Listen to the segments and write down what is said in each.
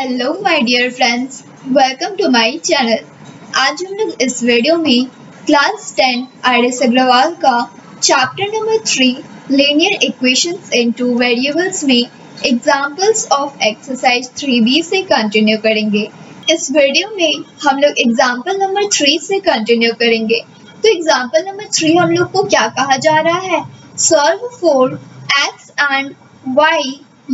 Hello my dear friends, welcome to my channel. आज हम लोग इस वीडियो में क्लास 10 आर.एस. अग्रवाल का chapter number 3 linear equations into variables में एग्जांपल्स ऑफ एक्सरसाइज 3B से कंटिन्यू करेंगे। इस वीडियो में हम लोग एग्जांपल नंबर 3 से कंटिन्यू करेंगे। तो एग्जांपल नंबर 3 हम लोग को क्या कहा जा रहा है? Solve for x and y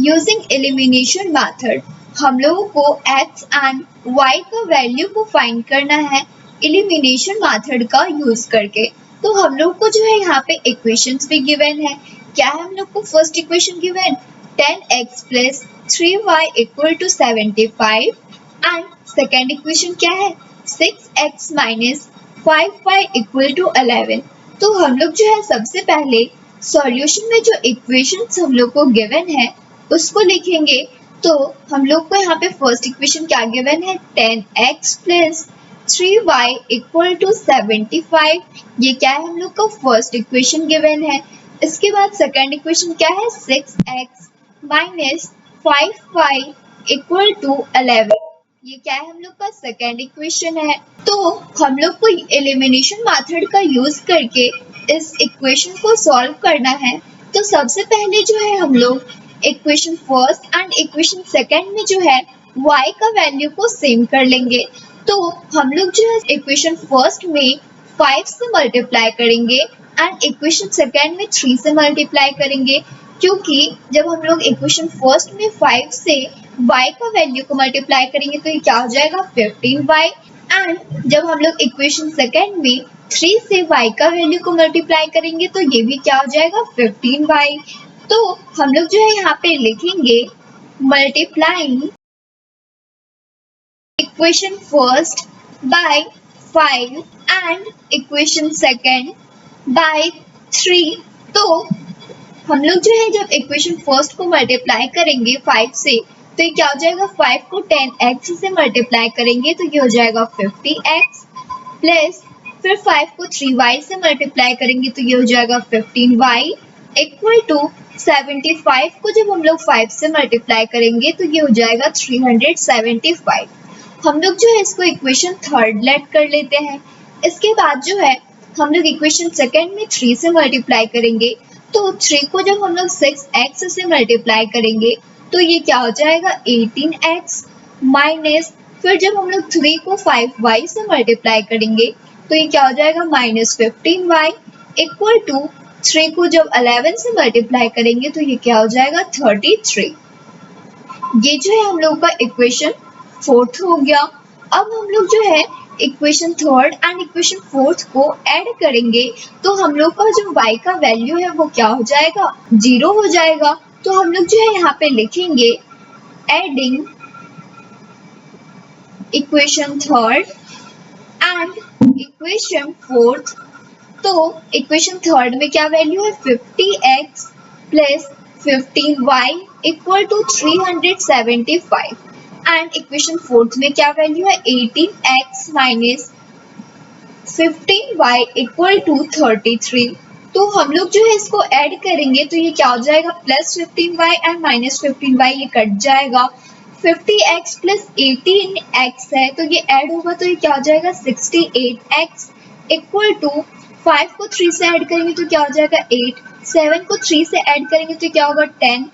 using elimination method. हम लोगों को x एंड y का वैल्यू को फाइंड करना है एलिमिनेशन मेथड का यूज करके। तो हम लोग को जो है यहाँ पे इक्वेशंस भी गिवन है। क्या है हम लोग को? First equation given 10x plus 3y equal to 75 and second equation क्या है? 6x minus 5y equal to 11। तो हम लोग जो है सबसे पहले सॉल्यूशन में जो इक्वेशंस हम लोग को गिवन है उसको लिखेंगे। तो हम लोग को यहाँ पे फर्स्ट इक्वेशन क्या गिवन है? 10x plus 3y equal to 75। ये क्या है? हम लोग का फर्स्ट इक्वेशन गिवन है। इसके बाद सेकेंड इक्वेशन क्या है? 6x minus 5y equal to 11। ये क्या है? हम लोग का सेकेंड इक्वेशन है। तो हम लोग को एलिमिनेशन मेथड का यूज करके इस इक्वेशन को सॉल्व करना है। तो सबसे पहले जो है हम लोग equation first and equation second में जो है y का वैल्यू को सेम कर लेंगे। तो हम लोग जो है इक्वेशन फर्स्ट में 5 से मल्टीप्लाई करेंगे एंड इक्वेशन सेकेंड में 3 से मल्टीप्लाई करेंगे, क्योंकि जब हम लोग इक्वेशन फर्स्ट में 5 से y का वैल्यू को मल्टीप्लाई करेंगे तो ये क्या हो जाएगा? 15y। एंड जब हम लोग इक्वेशन सेकेंड में 3 से y का वैल्यू को मल्टीप्लाई करेंगे तो ये भी क्या हो जाएगा? 15y। तो हम लोग जो है यहाँ पे लिखेंगे multiplying equation first by 5 and equation second by 3। तो हम लोग जो है जब इक्वेशन फर्स्ट को मल्टीप्लाई करेंगे 5 से तो ये क्या हो जाएगा? 5 को 10x से मल्टीप्लाई करेंगे तो ये हो जाएगा 50x प्लस फिर 5 को 3y से मल्टीप्लाई करेंगे तो ये हो जाएगा 15y इक्वल टू 75 को जब हम लोग 5 से मल्टीप्लाई करेंगे तो ये हो जाएगा 375। हम लोग जो है इसको इक्वेशन थर्ड लेट कर लेते हैं। इसके बाद जो है हम लोग इक्वेशन सेकेंड में 3 से मल्टीप्लाई करेंगे। तो 3 को जब हम लोग 6x से मल्टीप्लाई करेंगे तो ये क्या हो जाएगा? 18x माइनस फिर जब हम लोग 3 को 5y से मल्टीप्लाई करेंगे तो ये क्या हो जाएगा? माइनस 15y इक्वल टू 3 को जब 11 से मल्टीप्लाई करेंगे तो ये क्या हो जाएगा? 33। ये जो है हम लोग का इक्वेशन फोर्थ हो गया। अब हम लोग जो है equation third and equation fourth को ऐड करेंगे तो हम लोग का जो y का वैल्यू है वो क्या हो जाएगा? 0 हो जाएगा। तो हम लोग जो है यहाँ पे लिखेंगे adding equation third and equation fourth. तो इक्वेशन थर्ड में क्या वैल्यू है? 50x plus 15y equal to 375 and equation fourth में क्या वैल्यू है? 18x minus 15y equal to 33। तो हम लोग जो है इसको ऐड करेंगे तो ये क्या हो जाएगा? Plus 15y and minus 15y ये कट जाएगा। 50x प्लस 18x है तो ये ऐड होगा तो ये क्या हो जाएगा? 68x इक्वल टू 5 को 3 से ऐड करेंगे तो क्या हो जाएगा? 8। 7 को 3 से ऐड करेंगे तो क्या होगा? 10।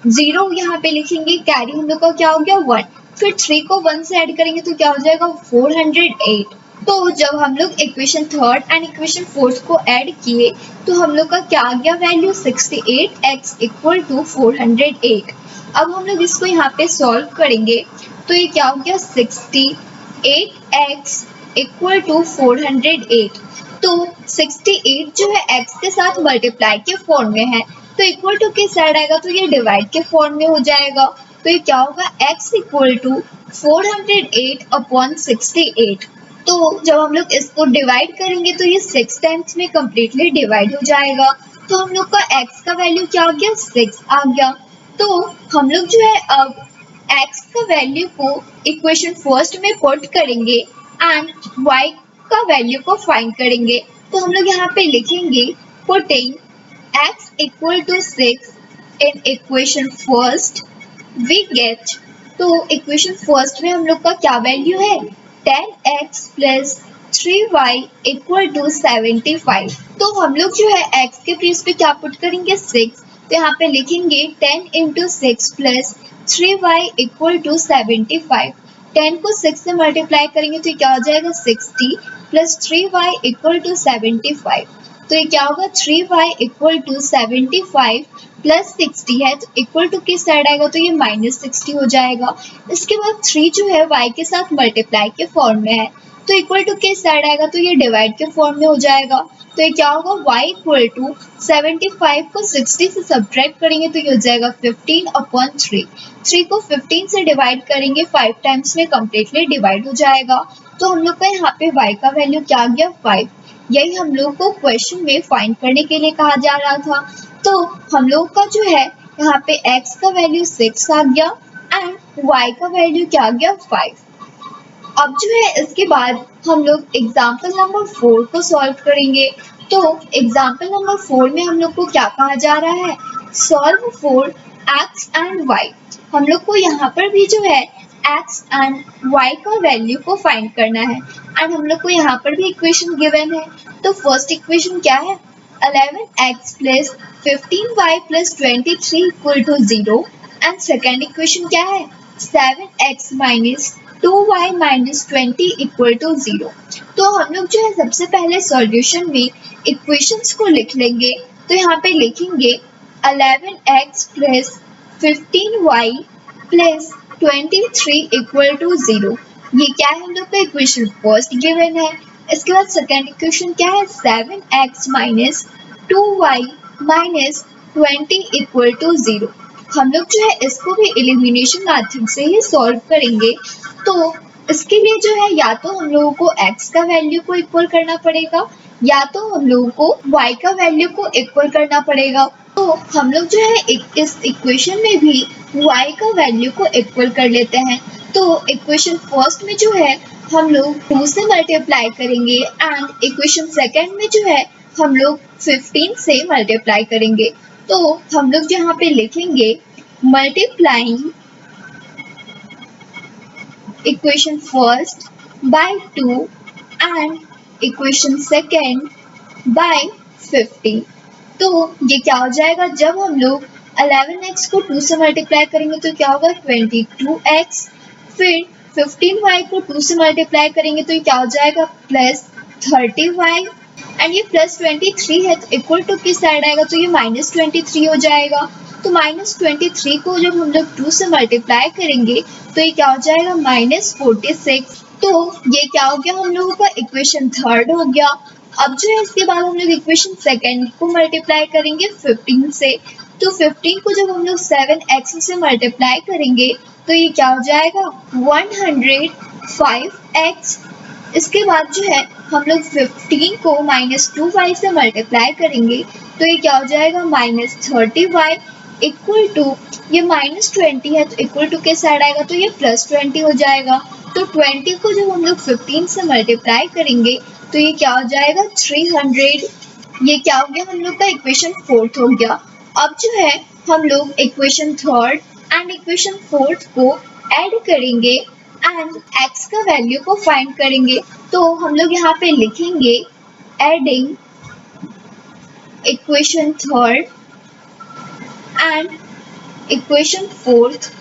0 यहाँ पे लिखेंगे, कैरी हम लोग का क्या हो गया? 1। फिर 3 को 1 से ऐड करेंगे तो क्या हो जाएगा? 408। तो जब हम लोग equation third and equation fourth को ऐड किए तो हम लोग का क्या आ गया वैल्यू? 68x equal to 408। अब हम लोग इसको यहाँ पे सॉल्व करेंगे तो ये क्या हो गया? 68x equal to 408। तो 68 जो है x के साथ मल्टीप्लाई के फॉर्म में है तो इक्वल टू के साइड आएगा तो ये डिवाइड के फॉर्म में हो जाएगा। तो ये क्या होगा? x equal to 408 upon 68। तो जब हम लोग इसको डिवाइड करेंगे तो ये 6 टाइम्स में कम्प्लीटली डिवाइड हो जाएगा। तो हम लोग का x का वैल्यू क्या आ गया? 6 आ गया। तो हम लोग जो है अब x का वैल्यू को इक्वेशन फर्स्ट में पुट करेंगे एंड y का वैल्यू को फाइंड करेंगे। तो हम लोग यहाँ पे लिखेंगे putting x equal to 6 in equation first we get तो इक्वेशन फर्स्ट में हम लोग का क्या वैल्यू है 10x plus 3y equal to 75। तो हम लोग जो है x के प्लेस पे क्या पुट करेंगे 6, तो यहाँ पे लिखेंगे 10 into 6 plus 3y equal to 75। 10 को 6 से मल्टीप्लाई करेंगे तो क्या हो जाएगा 60 प्लस 3y इक्वल टू 75। तो ये क्या होगा 3y इक्वल टू 75 प्लस 60 है तो इक्वल टू किस साइड आएगा तो ये माइनस 60 हो जाएगा। इसके बाद 3 जो है y के साथ मल्टीप्लाई के फॉर्म में है तो इक्वल टू किस साइड आएगा तो ये डिवाइड के फॉर्म में हो जाएगा। तो ये क्या होगा y इक्वल टू 75 को 60 से सब्ट्रैक्ट करेंगे तो ये हो जाएगा 15/3। 3 को 15 से डिवाइड करेंगे 5 टाइम्स में कम्प्लीटली डिवाइड हो जाएगा। तो हम लोग का यहाँ पे y का वैल्यू क्या आ गया 5। यही हम लोग को क्वेश्चन में फाइंड करने के लिए कहा जा रहा था। तो हम लोग का जो है यहाँ पे x का वैल्यू 6 आ गया एंड y का वैल्यू क्या आ गया 5। अब जो है इसके बाद हम लोग एग्जाम्पल नंबर 4 को सॉल्व करेंगे। तो एग्जाम्पल नंबर 4 में हम लोग को क्या कहा जा रहा है solve for x and y। हम लोग को यहाँ पर भी जो है x एंड y का वैल्यू को फाइंड करना है एंड हम लोग को यहाँ पर भी इक्वेशन गिवन है। तो फर्स्ट इक्वेशन क्या है 11x plus 15y plus 23 equal to 0 and second equation क्या है 7x minus 2y minus 20 equal to 0। तो हम लोग जो है सबसे पहले सॉल्यूशन में इक्वेशंस को लिख लेंगे। तो यहाँ पे लिखेंगे 11x plus 15y plus 23 equal to 0। ये क्या है हम लोग का इक्वेशन फर्स्ट गिवन है। इसके बाद सेकेंड इक्वेशन क्या है 7x minus 2y minus 20 equal to 0। हम लोग जो है इसको भी एलिमिनेशन मेथड से ही सॉल्व करेंगे। तो इसके लिए जो है या तो हम लोगों को x का वैल्यू को इक्वल करना पड़ेगा या तो हम लोगों को y का वैल्यू को इक्वल करना पड़ेगा। तो हम लोग जो है इस इक्वेशन में भी y का वैल्यू को इक्वल कर लेते हैं। तो इक्वेशन फर्स्ट में जो है हम लोग 2 से मल्टीप्लाई करेंगे एंड इक्वेशन सेकेंड में जो है हम लोग 15 से मल्टीप्लाई करेंगे। तो हम लोग यहाँ पे लिखेंगे multiplying equation first by 2 and equation second by 15। तो ये क्या हो जाएगा जब हम लोग 11x को 2 से मल्टीप्लाई करेंगे तो क्या होगा 22x, फिर 15y को 2 से मल्टीप्लाई करेंगे तो ये क्या हो जाएगा प्लस 30y एंड ये प्लस 23 है तो इक्वल टू किस साइड आएगा तो ये माइनस 23 हो जाएगा। तो माइनस 23 को जब हम लोग 2 से मल्टीप्लाई करेंगे तो ये क्या हो जाएगा माइनस 46। तो ये क्या हो गया हम लोगों का इक्वेशन थर्ड हो गया। अब जो है इसके बाद हम लोग इक्वेशन सेकेंड को मल्टीप्लाई करेंगे 15 से। तो 15 को जब हम लोग 7x से मल्टीप्लाई करेंगे तो ये क्या हो जाएगा 105x। इसके बाद जो है हम लोग 15 को माइनस 2y से मल्टीप्लाई करेंगे तो ये क्या हो जाएगा माइनस 30y इक्वल टू ये माइनस 20 है तो इक्वल टू के साइड आएगा तो ये प्लस 20 हो जाएगा। तो 20 को जब हम लोग 15 से मल्टीप्लाई करेंगे तो ये क्या हो जाएगा 300। ये क्या हो गया हम लोग का इक्वेशन फोर्थ हो गया। अब जो है हम लोग equation third and equation fourth को ऐड करेंगे एंड x का वैल्यू को फाइंड करेंगे। तो हम लोग यहाँ पे लिखेंगे adding equation third and equation fourth.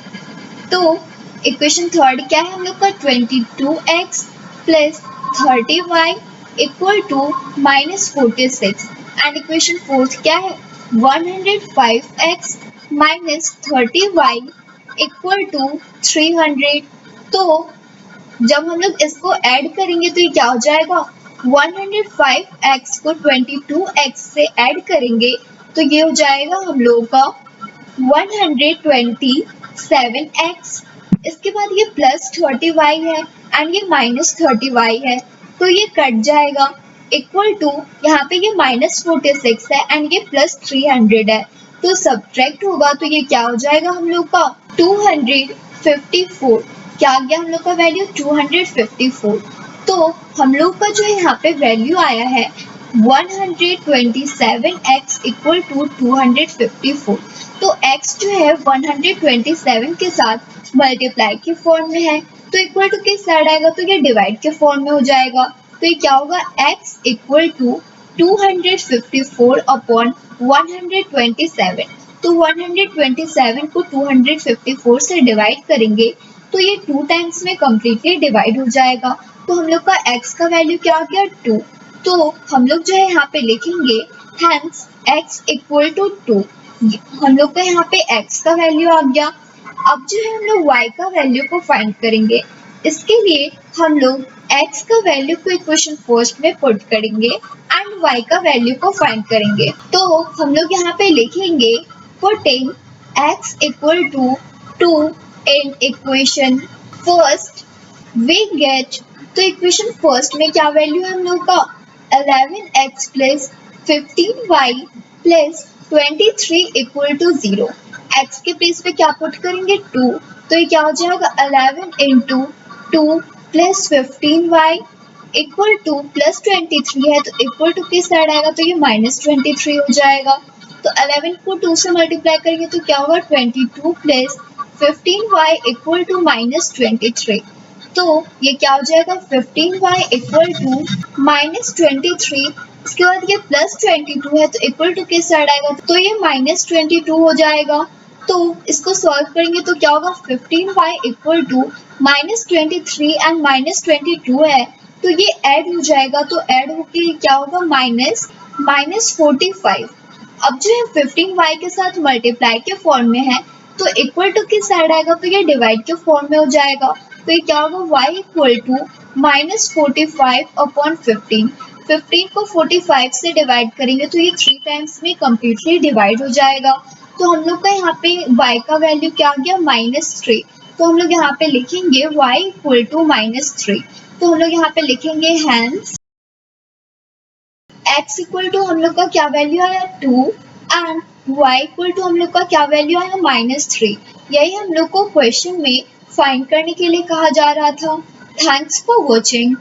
तो इक्वेशन थर्ड क्या है हम लोग का 22x plus 30y equal to minus 46 and equation fourth क्या है 105x minus 30y equal to 300। तो जब हम लोग इसको ऐड करेंगे तो ये क्या हो जाएगा 105x को 22x से ऐड करेंगे तो ये हो जाएगा हम लोगों का 127x। इसके बाद ये प्लस 30y है एंड ये माइनस 30y है तो ये कट जाएगा इक्वल टू यहाँ पे ये माइनस 46 है एंड ये प्लस 300 है तो सब्ट्रैक्ट होगा तो ये क्या हो जाएगा हम लोग का 254। क्या आ गया हम लोग का वैल्यू 254। तो हम लोग का जो है यहाँ पे वैल्यू आया है 127x इक्वल टू 254। तो x जो है 127 के साथ मल्टीप्लाई के फॉर्म में है, तो इक्वल टू किस साइड आएगा, तो ये डिवाइड के फॉर्म में हो जाएगा। तो ये क्या होगा, x इक्वल टू 254 अपॉन 127। तो 127 को 254 से डिवाइड करेंगे तो ये 2 टाइम्स में कम्प्लीटली डिवाइड हो जाएगा। तो हम लोग का x का वैल्यू क्या आ गया, 2। तो हम लोग जो है यहाँ पे लिखेंगे हेंस x इक्वल टू 2। हम लोग का यहाँ पे x का वैल्यू आ गया। अब जो है हम लोग y का वैल्यू को फाइंड करेंगे। इसके लिए हम लोग x का वैल्यू को इक्वेशन फर्स्ट में पुट करेंगे एंड y का वैल्यू को फाइंड करेंगे। तो हम लोग यहाँ पे लिखेंगे putting x equal to 2 in equation first we get. तो इक्वेशन फर्स्ट में क्या वैल्यू है हम लोग का, 11x plus 15y plus 23 equal to 0। x के प्लेस पे क्या पुट करेंगे, 2। तो ये क्या हो जाएगा, 11 into 2 plus 15y equal two plus 23 है, तो इक्वल टू किस साइड आएगा, तो ये -23 हो जाएगा। तो 11 को 2 से मल्टीप्लाई करेंगे तो क्या होगा, 22 प्लस 15y इक्वल टू -23। तो ये क्या हो जाएगा, 15y इक्वल टू -23। इसके बाद ये प्लस 22 है, तो इक्वल टू किस साइड आएगा, तो ये -22 हो जाएगा। तो इसको सॉल्व करेंगे तो क्या होगा, 15y इक्वल टू -23 एंड -22 है, तो ये ऐड हो जाएगा। तो ऐड होके क्या होगा, -45। अब जो है 15y के साथ मल्टीप्लाई के फॉर्म में है, तो इक्वल टू किस साइड आएगा, तो ये डिवाइड के फॉर्म में हो जाएगा। तो ये क्या होगा, y इक्वल टू -45 अपॉन 15। 15 को 45 से डिवाइड करेंगे तो ये 3 टाइम्स में कम्प्लीटली डिवाइड हो जाएगा। तो हम लोग का यहाँ पे y का वैल्यू क्या आ गया, -3। तो हम लोग यहाँ पे लिखेंगे y इक्वल टू -3। तो हम लोग यहाँ पे लिखेंगे हेंस x इक्वल टू हम लोग का क्या वैल्यू आया, 2 एंड y इक्वल टू हम लोग का क्या वैल्यू आया, -3। यही हम लोग को क्वेश्चन में फाइंड करने के लिए कहा जा रहा था। Thanks for watching.